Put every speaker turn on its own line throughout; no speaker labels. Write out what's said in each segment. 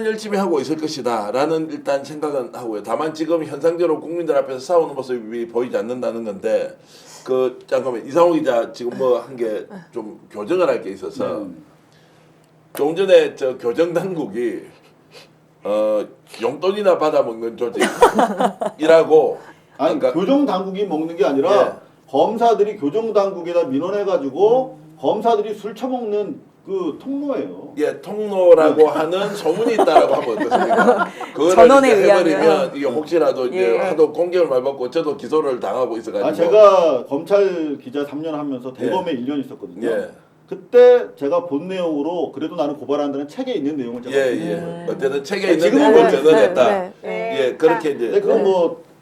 열심히 하고 있을 것이다 라는 일단 생각은 하고요. 다만 지금 현상적으로 국민들 앞에서 싸우는 모습이 보이지 않는다는 건데 잠깐만 이상호 기자 지금 뭐 한 게 좀 교정을 할 게 있어서 조금 전에 저 교정 당국이 용돈이나 받아먹는 조직이라고
아니
그러니까,
교정 당국이 먹는 게 아니라
예.
검사들이 교정 당국에다 민원해가지고 검사들이 술 처먹는 그 통로예요.
예, 통로라고 하는 소문이 있다라고 하면 어떻습니까? 그거를
전원에
이제
의하면.
해버리면 이게 혹시라도 이제
예.
하도 공격을 많이 받고 저도 기소를 당하고 있어가지고.
아 제가 검찰 기자 3년 하면서 대검에 1년 있었거든요.
예.
그때 제가 본 내용으로 그래도 나는 고발한다는 책에 있는 내용을 제가
예. 어쨌든 책에 있는
지금은
내용을
뭐-
전언했다.
네.
예, 그렇게 이제.
근데 그건 뭐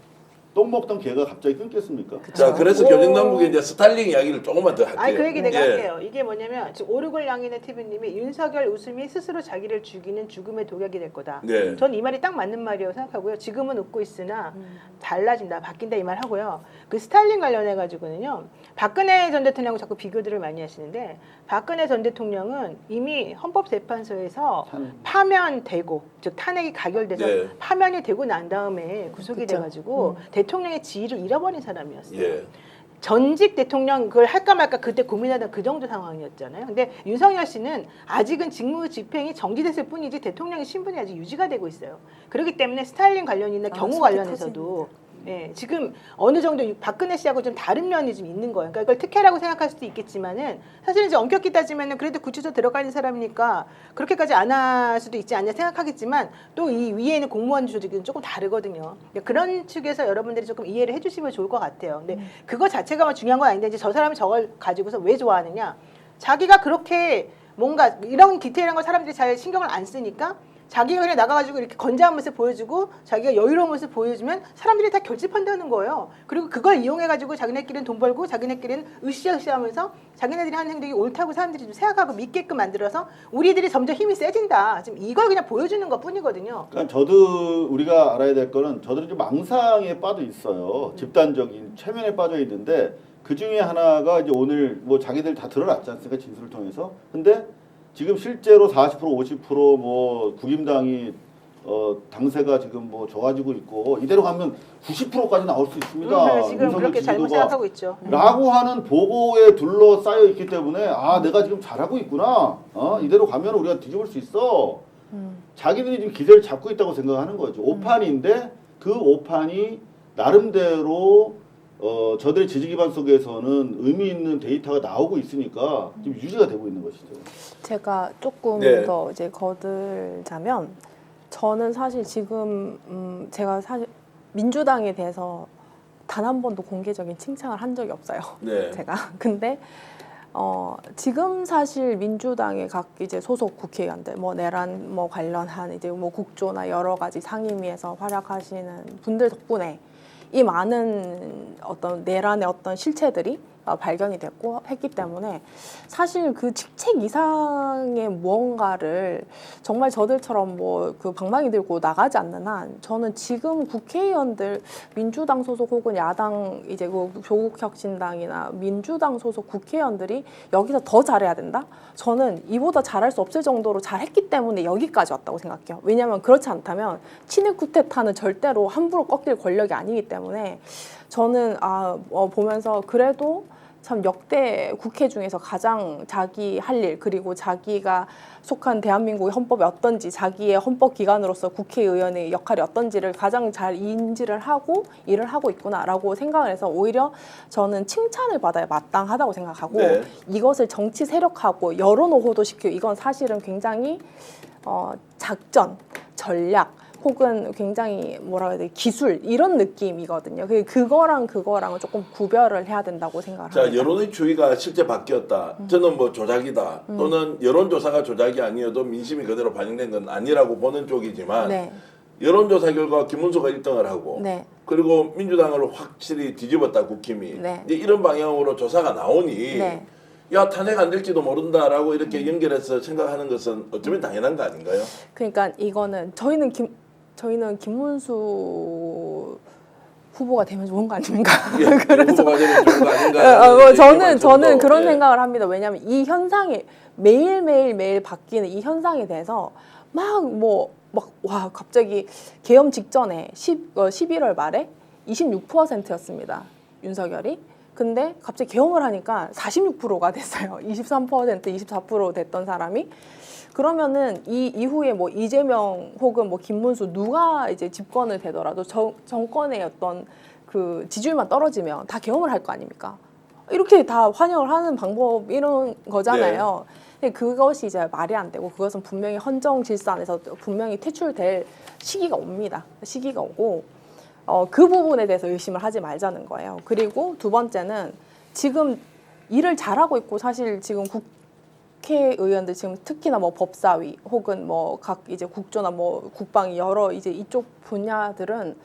똥 먹던 개가 갑자기 끊겠습니까?
자, 그래서 교정당국의 이제 스탈링 이야기를 조금만 더 할게요.
아니 그 얘기 내가
예.
할게요. 이게 뭐냐면 지금 오르골 양인의 TV님이 윤석열 웃음이 스스로 자기를 죽이는 죽음의 독약이 될 거다.
네.
전 이 말이 딱 맞는 말이라고 생각하고요. 지금은 웃고 있으나 달라진다, 바뀐다 이 말 하고요. 그 스탈린 관련해 가지고는요. 박근혜 전 대통령하고 자꾸 비교들을 많이 하시는데 박근혜 전 대통령은 이미 헌법재판소에서 파면되고 즉 탄핵이 가결돼서
네.
파면이 되고 난 다음에 구속이
그쵸.
돼가지고 대통령의 지위를 잃어버린 사람이었어요.
예.
전직 대통령 그걸 할까 말까 그때 고민하던 그 정도 상황이었잖아요. 근데 윤석열 씨는 아직은 직무 집행이 정지됐을 뿐이지 대통령의 신분이 아직 유지가 되고 있어요. 그렇기 때문에 스타일링 관련이나 경우 관련해서도 예, 지금 어느 정도 박근혜 씨하고 좀 다른 면이 좀 있는 거예요. 그러니까 이걸 특혜라고 생각할 수도 있겠지만은 사실은 이제 엄격히 따지면은 그래도 구치소 들어가 있는 사람이니까 그렇게까지 안 할 수도 있지 않냐 생각하겠지만 또 이 위에 있는 공무원 조직은 조금 다르거든요. 그런 측에서 여러분들이 조금 이해를 해주시면 좋을 것 같아요. 근데 그거 자체가 뭐 중요한 건 아닌데 이제 저 사람이 저걸 가지고서 왜 좋아하느냐? 자기가 그렇게 뭔가 이런 디테일한 걸 사람들이 잘 신경을 안 쓰니까. 자기가 그냥 나가가지고 이렇게 건장한 모습 보여주고 자기가 여유로운 모습 보여주면 사람들이 다 결집한다는 거예요. 그리고 그걸 이용해가지고 자기네끼리는 돈 벌고 자기네끼리는 으쌰으쌰하면서 자기네들이 하는 행동이 옳다고 사람들이 좀 생각하고 믿게끔 만들어서 우리들이 점점 힘이 세진다. 지금 이걸 그냥 보여주는 것 뿐이거든요.
그러니까 저도 우리가 알아야 될 거는 저들은 좀 망상에 빠져 있어요. 집단적인 최면에 빠져 있는데 그 중에 하나가 이제 오늘 뭐 자기들 다 드러났지 않습니까? 진술을 통해서. 근데 지금 실제로 40% 50%뭐 국임당이 당세가 지금 뭐 좋아지고 있고 이대로 가면 90%까지 나올 수 있습니다.
지금 그렇게 잘못 생각하고 있죠.
라고 하는 보고에 둘러싸여 있기 때문에 아 내가 지금 잘하고 있구나. 이대로 가면 우리가 뒤집을 수 있어. 자기들이 지금 기세를 잡고 있다고 생각하는 거죠. 오판인데 그 오판이 나름대로 저들의 지지 기반 속에서는 의미 있는 데이터가 나오고 있으니까 지금 유지가 되고 있는 것이죠.
제가 조금
네.
더 이제 거들자면 저는 사실 지금 제가 사실 민주당에 대해서 단 한 번도 공개적인 칭찬을 한 적이 없어요.
네.
제가 근데 지금 사실 민주당의 각 이제 소속 국회의원들 뭐 내란 뭐 관련한 이제 뭐 국조나 여러 가지 상임위에서 활약하시는 분들 덕분에 이 많은 어떤 내란의 어떤 실체들이 발견이 됐고 했기 때문에 사실 그 직책 이상의 무언가를 정말 저들처럼 뭐 그 방망이 들고 나가지 않는 한 저는 지금 국회의원들 민주당 소속 혹은 야당 이제 그 조국혁신당이나 민주당 소속 국회의원들이 여기서 더 잘해야 된다? 저는 이보다 잘할 수 없을 정도로 잘했기 때문에 여기까지 왔다고 생각해요. 왜냐하면 그렇지 않다면 친일 쿠데타는 절대로 함부로 꺾일 권력이 아니기 때문에 저는 보면서 그래도 참 역대 국회 중에서 가장 자기 할 일 그리고 자기가 속한 대한민국의 헌법이 어떤지 자기의 헌법 기관으로서 국회의원의 역할이 어떤지를 가장 잘 인지를 하고 일을 하고 있구나라고 생각을 해서 오히려 저는 칭찬을 받아야 마땅하다고 생각하고
네.
이것을 정치 세력하고 여론 오호도 시키고 이건 사실은 굉장히 작전, 전략 혹은 굉장히 뭐라 해야 돼 기술 이런 느낌이거든요. 그거랑은 조금 구별을 해야 된다고 생각을 합니다.
자, 여론의 추이가 실제 바뀌었다. 저는 뭐 조작이다. 또는 여론조사가 조작이 아니어도 민심이 그대로 반영된 건 아니라고 보는 쪽이지만
네.
여론조사 결과 김문수가 1등을 하고
네.
그리고 민주당을 확실히 뒤집었다 국힘이
네.
이제 이런 방향으로 조사가 나오니
네.
야 탄핵 안 될지도 모른다라고 이렇게 연결해서 생각하는 것은 어쩌면 당연한 거 아닌가요?
그러니까 이거는 저희는 김문수 후보가 되면 좋은 거 아닙니까?
예, 후보가 되면 좋은 거 아닌가?
저는 그런
예.
생각을 합니다. 왜냐하면 이 현상이 매일 바뀌는 이 현상에 대해서 막 뭐 와 갑자기 계엄 직전에 11월 말에 26%였습니다. 윤석열이. 근데 갑자기 계엄을 하니까 46%가 됐어요. 23%, 24% 됐던 사람이. 그러면은 이 이후에 뭐 이재명 혹은 뭐 김문수 누가 이제 집권을 되더라도 정권의 어떤 그 지지율만 떨어지면 다 계엄을 할 거 아닙니까? 이렇게 다 환영을 하는 방법 이런 거잖아요. 근데 그것이 이제 말이 안 되고 그것은 분명히 헌정 질서 안에서 분명히 퇴출될 시기가 옵니다. 시기가 오고 그 부분에 대해서 의심을 하지 말자는 거예요. 그리고 두 번째는 지금 일을 잘하고 있고 사실 지금 국회의원들 지금 특히나 뭐 법사위 혹은 뭐 각 이제 국조나 뭐 국방 여러 이제 이쪽 분야들은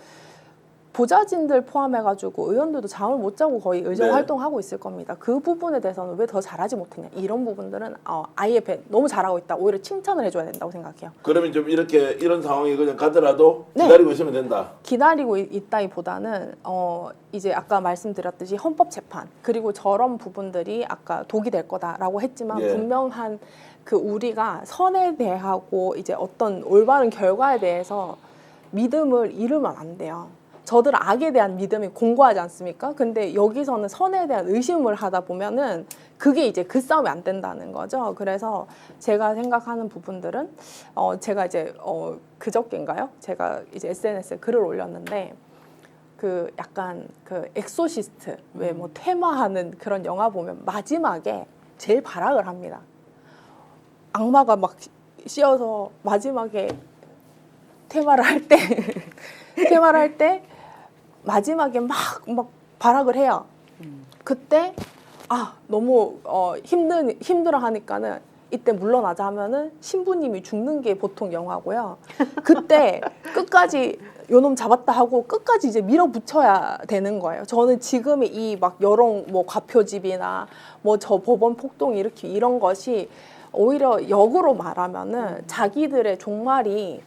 보좌진들 포함해가지고 의원들도 잠을 못 자고 거의 의정
네.
활동하고 있을 겁니다. 그 부분에 대해서는 왜 더 잘하지 못했냐 이런 부분들은 아예 너무 잘하고 있다. 오히려 칭찬을 해줘야 된다고 생각해요.
그러면 좀 이런 상황이 그냥 가더라도
네.
기다리고 있으면 된다.
기다리고 있다기보다는 이제 아까 말씀드렸듯이 헌법재판 그리고 저런 부분들이 아까 독이 될 거다라고 했지만
예.
분명한 그 우리가 선에 대하고 이제 어떤 올바른 결과에 대해서 믿음을 잃으면 안 돼요. 저들 악에 대한 믿음이 공고하지 않습니까? 근데 여기서는 선에 대한 의심을 하다 보면은 그게 이제 그 싸움이 안 된다는 거죠. 그래서 제가 생각하는 부분들은 제가 이제 그저께인가요? 제가 이제 SNS에 글을 올렸는데 그 약간 그 엑소시스트 왜 뭐 퇴마하는 그런 영화 보면 마지막에 제일 발악을 합니다. 악마가 막 씌어서 마지막에 퇴마를 할 때 마지막에 막 발악을 해요. 그때 너무 힘들어 하니까는 이때 물러나자 하면은 신부님이 죽는 게 보통 영화고요. 그때 끝까지 요놈 잡았다 하고 끝까지 이제 밀어붙여야 되는 거예요. 저는 지금의 이 막 여론 뭐 과표집이나 뭐 저 법원 폭동 일으키기 이런 것이 오히려 역으로 말하면은 자기들의 종말이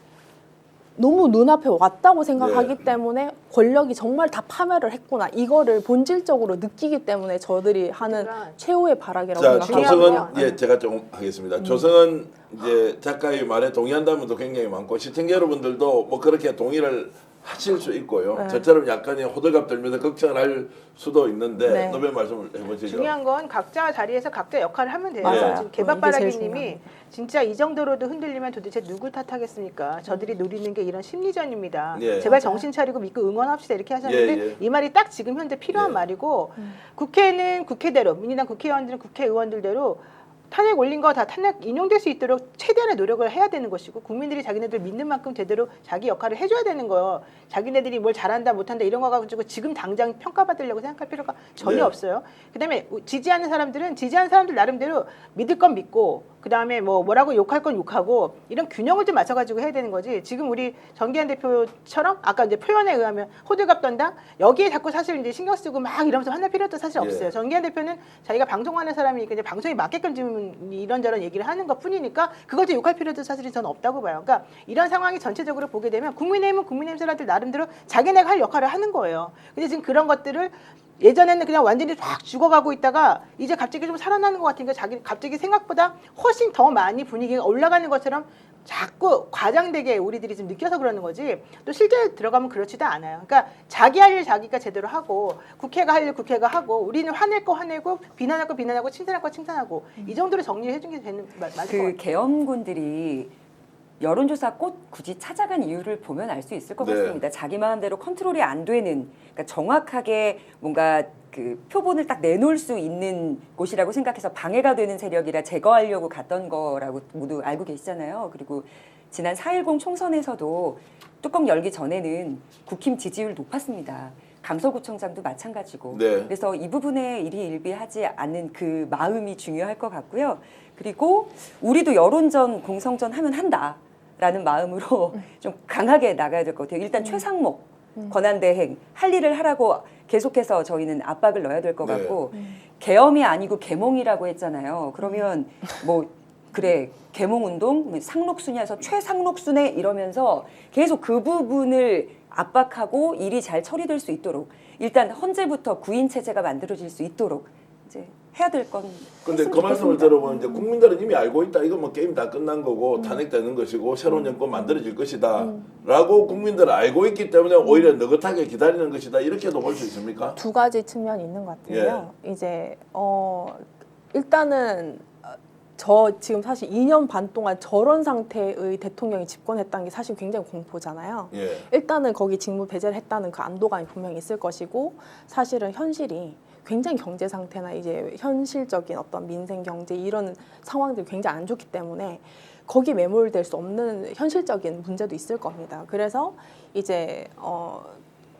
너무 눈앞에 왔다고 생각하기
네.
때문에 권력이 정말 다 파멸을 했구나. 이거를 본질적으로 느끼기 때문에 저들이 하는
그러니까
최후의 발악이라고
자,
생각하거든요.
조성은 제가 좀 하겠습니다. 조성은 이제 작가의 말에 동의한다는 분도 굉장히 많고 시청자 여러분들도 뭐 그렇게 동의를 하실 수 있고요.
네.
저처럼 약간의 호들갑 떨면서 걱정을 할 수도 있는데
네.
너의 말씀을 해보시죠.
중요한 건 각자 자리에서 각자 역할을 하면 돼요.
맞아요.
지금
이게 제일
개밥바라기님이
중요합니다.
진짜 이 정도로도 흔들리면 도대체 누굴 탓하겠습니까? 저들이 노리는 게 이런 심리전입니다.
예.
제발 정신 차리고 믿고 응원합시다 이렇게 하셨는데
예, 예.
이 말이 딱 지금 현재 필요한
예.
말이고 국회는 국회대로 민주당 국회의원들은 국회의원들대로 탄핵 올린 거 다 탄핵 인용될 수 있도록 최대한의 노력을 해야 되는 것이고 국민들이 자기네들 믿는 만큼 제대로 자기 역할을 해줘야 되는 거예요. 자기네들이 뭘 잘한다 못한다 이런 거 가지고 지금 당장 평가받으려고 생각할 필요가 전혀
네.
없어요. 그다음에 지지하는 사람들은 지지하는 사람들 나름대로 믿을 건 믿고 그다음에 뭐라고 욕할 건 욕하고 이런 균형을 좀 맞춰가지고 해야 되는 거지. 지금 우리 정기한 대표처럼 아까 이제 표현에 의하면 호들갑 떤다 여기에 자꾸 사실 이제 신경 쓰고 막 이러면서 화낼 필요도 사실
예.
없어요. 정기한 대표는 자기가 방송하는 사람이니까 이제 방송에 맞게끔 지금 이런저런 얘기를 하는 것 뿐이니까 그걸 좀 욕할 필요도 사실은 저는 없다고 봐요. 그러니까 이런 상황이 전체적으로 보게 되면 국민의힘은 국민의힘 사람들 나름대로 자기네가 할 역할을 하는 거예요. 근데 지금 그런 것들을 예전에는 그냥 완전히 확 죽어가고 있다가 이제 갑자기 좀 살아나는 것 같으니까 갑자기 생각보다 훨씬 더 많이 분위기가 올라가는 것처럼 자꾸 과장되게 우리들이 지금 느껴서 그러는 거지 또 실제 들어가면 그렇지도 않아요. 그러니까 자기 할 일 자기가 제대로 하고 국회가 할 일 국회가 하고 우리는 화낼 거 화내고 비난할 거 비난하고 칭찬할 거 칭찬하고 이 정도로 정리를 해준 게 되는 맞을 것 같아요.
그 계엄군들이 여론조사 꽃 굳이 찾아간 이유를 보면 알 수 있을 것
네.
같습니다. 자기 마음대로 컨트롤이 안 되는, 그러니까 정확하게 뭔가 그 표본을 딱 내놓을 수 있는 곳이라고 생각해서 방해가 되는 세력이라 제거하려고 갔던 거라고 모두 알고 계시잖아요. 그리고 지난 4.10 총선에서도 뚜껑 열기 전에는 국힘 지지율 높았습니다. 강서구청장도 마찬가지고.
네.
그래서 이 부분에 일희일비하지 않는 그 마음이 중요할 것 같고요. 그리고 우리도 여론전, 공성전 하면 한다라는 마음으로 좀 강하게 나가야 될 것 같아요. 일단 최상목 권한대행 할 일을 하라고 계속해서 저희는 압박을 넣어야 될 것
네.
같고 계엄이 아니고 계몽이라고 했잖아요. 그러면 뭐 그래 계몽운동 상록순이어서 최상록순에 이러면서 계속 그 부분을 압박하고 일이 잘 처리될 수 있도록 일단 헌재부터 구인 체제가 만들어질 수 있도록 이제 해야 될 건.
근데 그 말씀을 들어보면 이제 국민들은 이미 알고 있다. 이거 뭐 게임 다 끝난 거고 탄핵되는 것이고 새로운 정권 만들어질 것이다라고 국민들은 알고 있기 때문에 오히려 느긋하게 기다리는 것이다. 이렇게도 볼 수 있습니까?
두 가지 측면이 있는 것 같은데요. 이제 일단은 저 지금 사실 2년 반 동안 저런 상태의 대통령이 집권했다는 게 사실 굉장히 공포잖아요.
예.
일단은 거기 직무 배제를 했다는 그 안도감이 분명히 있을 것이고 사실은 현실이 굉장히 경제 상태나 이제 현실적인 어떤 민생 경제 이런 상황들이 굉장히 안 좋기 때문에 거기 매몰될 수 없는 현실적인 문제도 있을 겁니다. 그래서 이제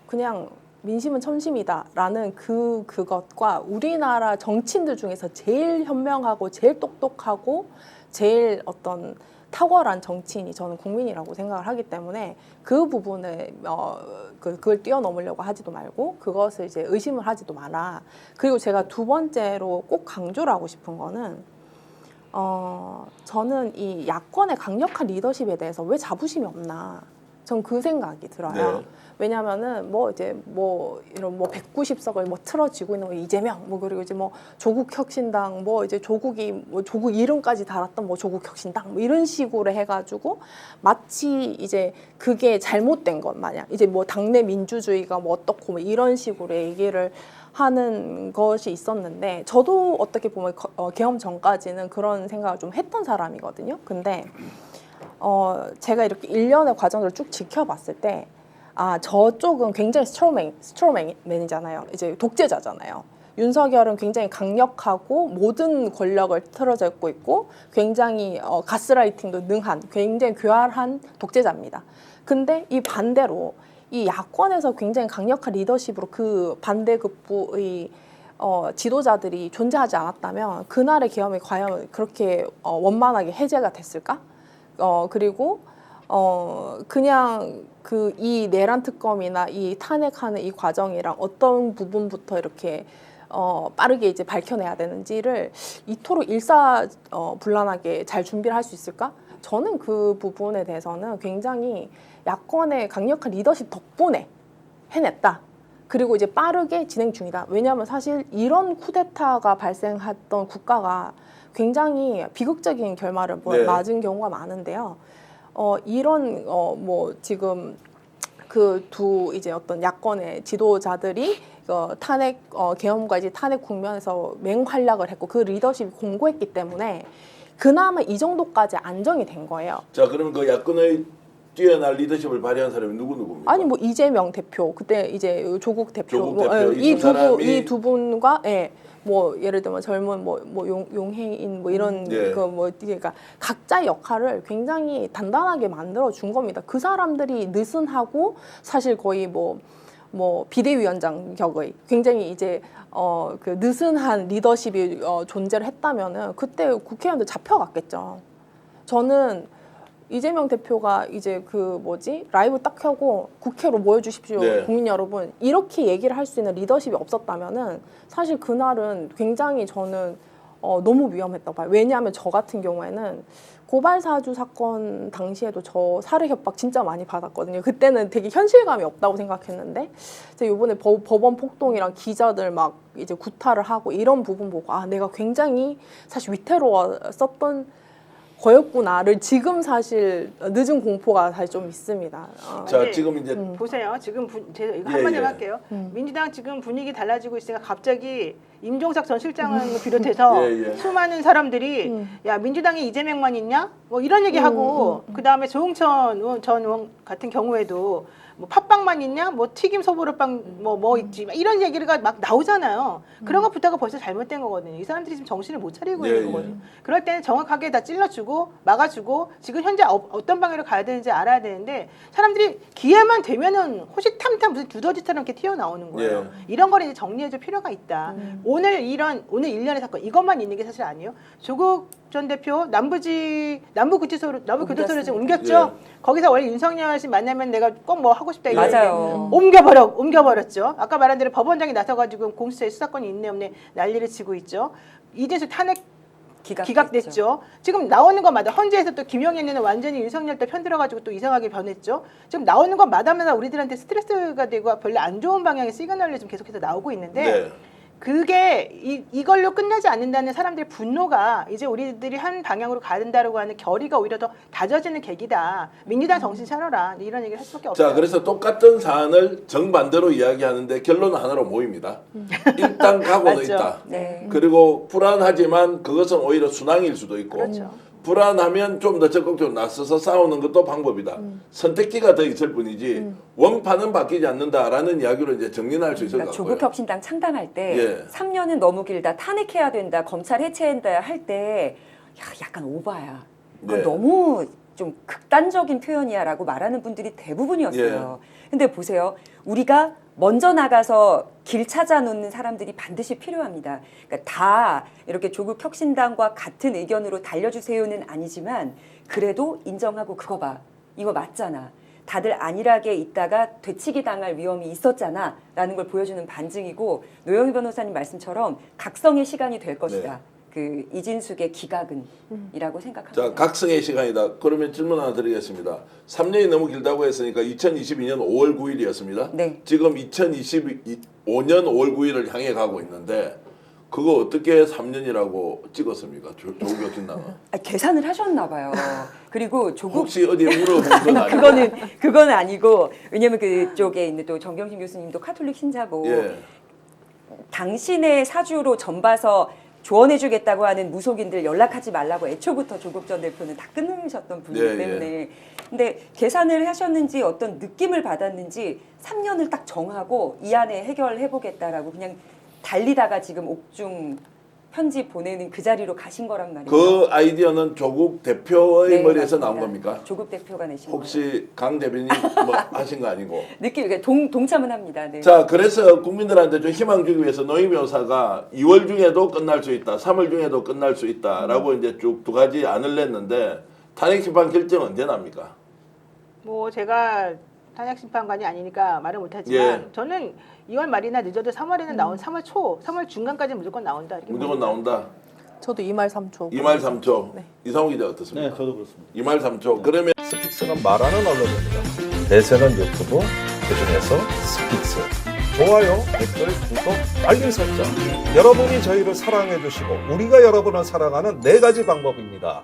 그냥 민심은 천심이다라는 그것과 우리나라 정치인들 중에서 제일 현명하고 제일 똑똑하고 제일 어떤 탁월한 정치인이 저는 국민이라고 생각을 하기 때문에 그 부분에 그걸 뛰어넘으려고 하지도 말고 그것을 이제 의심을 하지도 마라. 그리고 제가 두 번째로 꼭 강조를 하고 싶은 거는 저는 이 야권의 강력한 리더십에 대해서 왜 자부심이 없나. 전 그 생각이 들어요.
네.
왜냐하면은 뭐 이제 뭐 이런 뭐 190석을 뭐 틀어쥐고 있는 뭐 이재명 뭐 그리고 이제 뭐 조국혁신당 뭐 이제 조국이 뭐 조국 이름까지 달았던 뭐 조국혁신당 뭐 이런 식으로 해가지고 마치 이제 그게 잘못된 것 마냥 이제 뭐 당내 민주주의가 뭐 어떻고 뭐 이런 식으로 얘기를 하는 것이 있었는데 저도 어떻게 보면 계엄 전까지는 그런 생각을 좀 했던 사람이거든요. 근데 제가 이렇게 1년의 과정을 쭉 지켜봤을 때 저쪽은 굉장히 스트롱맨이잖아요. 이제 독재자잖아요. 윤석열은 굉장히 강력하고 모든 권력을 틀어잡고 있고 굉장히 가스라이팅도 능한 굉장히 교활한 독재자입니다. 근데 이 반대로 이 야권에서 굉장히 강력한 리더십으로 그 반대급부의 지도자들이 존재하지 않았다면 그날의 계엄이 과연 그렇게 원만하게 해제가 됐을까? 그리고 그냥 이 내란 특검이나 이 탄핵하는 이 과정이랑 어떤 부분부터 이렇게 빠르게 이제 밝혀내야 되는지를 이토록 일사불란하게 잘 준비를 할 수 있을까? 저는 그 부분에 대해서는 굉장히 야권의 강력한 리더십 덕분에 해냈다. 그리고 이제 빠르게 진행 중이다. 왜냐하면 사실 이런 쿠데타가 발생했던 국가가 굉장히 비극적인 결말을
네.
맞은 경우가 많은데요. 이런 뭐 지금 그 두 이제 어떤 야권의 지도자들이 탄핵 계엄과 이제 탄핵 국면에서 맹활약을 했고 그 리더십이 공고했기 때문에 그나마 이 정도까지 안정이 된 거예요.
자, 그러면 그 야권의 뛰어난 리더십을 발휘한 사람이 누구입니까?
아니 뭐 이재명 대표 그때 이제 조국 대표
조국
뭐,
대표 이 두 사람이
이 두 분과 뭐 예를 들면 젊은 뭐 용해인 뭐 이런
예.
그 뭐 그러니까 각자의 역할을 굉장히 단단하게 만들어 준 겁니다. 그 사람들이 느슨하고 사실 거의 뭐 비대위원장 격의 굉장히 이제 그 느슨한 리더십이 존재를 했다면은 그때 국회의원들 잡혀갔겠죠. 저는 이재명 대표가 이제 라이브 딱 켜고 국회로 모여주십시오.
네.
국민 여러분. 이렇게 얘기를 할 수 있는 리더십이 없었다면은 사실 그날은 굉장히 저는 너무 위험했다고 봐요. 왜냐하면 저 같은 경우에는 고발사주 사건 당시에도 저 살해 협박 진짜 많이 받았거든요. 그때는 되게 현실감이 없다고 생각했는데 제가 이번에 법원 폭동이랑 기자들 막 이제 구타를 하고 이런 부분 보고 내가 굉장히 사실 위태로웠었던 거였구나를 지금 사실 늦은 공포가 사실 좀 있습니다.
자,
근데
지금 이제
보세요. 지금 제가 이거
예,
한마디
예.
할게요. 민주당 지금 분위기 달라지고 있으니까 갑자기 임종석 전 실장을 비롯해서
예, 예.
수많은 사람들이 야 민주당에 이재명만 있냐? 뭐 이런 얘기하고 그 다음에 조응천 전 의원 같은 경우에도 뭐 팥빵만 있냐? 뭐 튀김 소보루빵 뭐 있지? 막 이런 얘기가 막 나오잖아요. 그런 것부터가 벌써 잘못된 거거든요. 이 사람들이 지금 정신을 못 차리고
예,
있는 거거든요. 그럴 때는 정확하게 다 찔러주고 막아주고 지금 현재 어떤 방향으로 가야 되는지 알아야 되는데 사람들이 기회만 되면은 호시탐탐 무슨 두더지처럼 이렇게 튀어나오는 거예요. 이런 거를 이제 정리해줄 필요가 있다. 오늘 일련의 사건 이것만 있는 게 사실 아니에요. 조국 전 대표 남부구치소로 지금 옮겼죠. 거기서 원래 윤석열 씨 만나면 내가 꼭 뭐 하고 싶다 이랬는데
맞아요.
옮겨버렸죠. 아까 말한 대로 법원장이 나서가지고 공수처에 수사권이 있네 없네 난리를 치고 있죠. 이재수 탄핵 기각됐죠. 지금 나오는 것마다 헌재에서 또 김용현이는 완전히 윤석열 때 편들어가지고 또 이상하게 변했죠. 지금 나오는 것마다 우리들한테 스트레스가 되고 별로 안 좋은 방향의 시그널이 좀 계속해서 나오고 있는데 그게 이걸로 끝나지 않는다는 사람들의 분노가 이제 우리들이 한 방향으로 가야 된다고 하는 결의가 오히려 더 다져지는 계기다. 민주당 정신 차려라. 이런 얘기를 할 수밖에 없어요.
자, 그래서 똑같은 사안을 정반대로 이야기하는데 결론은 하나로 모입니다. 일단 각오는
맞죠.
있다.
네.
그리고 불안하지만 그것은 오히려 순항일 수도 있고
그렇죠.
불안하면 좀 더 적극적으로 나서서 싸우는 것도 방법이다. 선택지가 더 있을 뿐이지 원판은 바뀌지 않는다라는 이야기로 이제 정리할 수 있을
그러니까
것
조국
같고요.
혁신당 창당할 때
예.
3년은 너무 길다, 탄핵해야 된다, 검찰 해체한다 할 때 약간 오바야.
네.
너무 좀 극단적인 표현이야라고 말하는 분들이 대부분이었어요. 근데 보세요. 우리가 먼저 나가서 길 찾아놓는 사람들이 반드시 필요합니다. 그러니까 다 이렇게 조국 혁신당과 같은 의견으로 달려주세요는 아니지만 그래도 인정하고 그거 봐. 이거 맞잖아. 다들 안일하게 있다가 되치기 당할 위험이 있었잖아 라는 걸 보여주는 반증이고 노영희 변호사님 말씀처럼 각성의 시간이 될 것이다.
네.
그 이진숙의 기각은이라고 생각합니다.
자, 각성의 시간이다. 그러면 질문 하나 드리겠습니다. 3년이 너무 길다고 했으니까 2022년 5월 9일이었습니다.
네.
지금 2025년 5월 9일을 향해 가고 있는데 그거 어떻게 3년이라고 찍었습니까? 조국 혁신당은.
계산을 하셨나 봐요. 그리고 조국
혹시 어디에 물어본 건 아니고?
그건 아니고 왜냐면 그쪽에 있는 또 정경심 교수님도 카톨릭 신자고
예.
당신의 사주로 전봐서 조언해주겠다고 하는 무속인들 연락하지 말라고 애초부터 조국 전 대표는 다 끊으셨던 분이기
예,
때문에 근데 계산을 하셨는지 어떤 느낌을 받았는지 3년을 딱 정하고 이 안에 해결해보겠다라고 그냥 달리다가 지금 옥중 편지 보내는 그 자리로 가신 거란 말이에요.
그 아이디어는 조국 대표의
네,
머리에서
맞습니다.
나온 겁니까?
조국 대표가 내신
혹시 강 대변인 뭐 하신 거 아니고?
느낌 동참은 합니다. 네.
자, 그래서 국민들한테 좀 희망 주기 위해서 노희 변호사가 2월 중에도 끝날 수 있다, 3월 중에도 끝날 수 있다라고 이제 쭉 두 가지 안을 냈는데 탄핵 심판 결정 언제 납니까?
뭐 제가 탄핵 심판관이 아니니까 말을 못하지만
예.
저는 2월 말이나 늦어도 3월에는 나온 3월 초, 3월 중간까지는 무조건 나온다. 이렇게
무조건
봅니다.
나온다.
저도 2말 3초.
2말 3초.
네.
이상호 기자 어떻습니까?
네, 저도 그렇습니다.
2말 3초. 그러면
스픽스는 말하는 언론입니다. 대세는 유튜브, 그중에서 스픽스. 좋아요, 댓글, 구독, 알림 설정. 여러분이 저희를 사랑해 주시고 우리가 여러분을 사랑하는 4가지 방법입니다.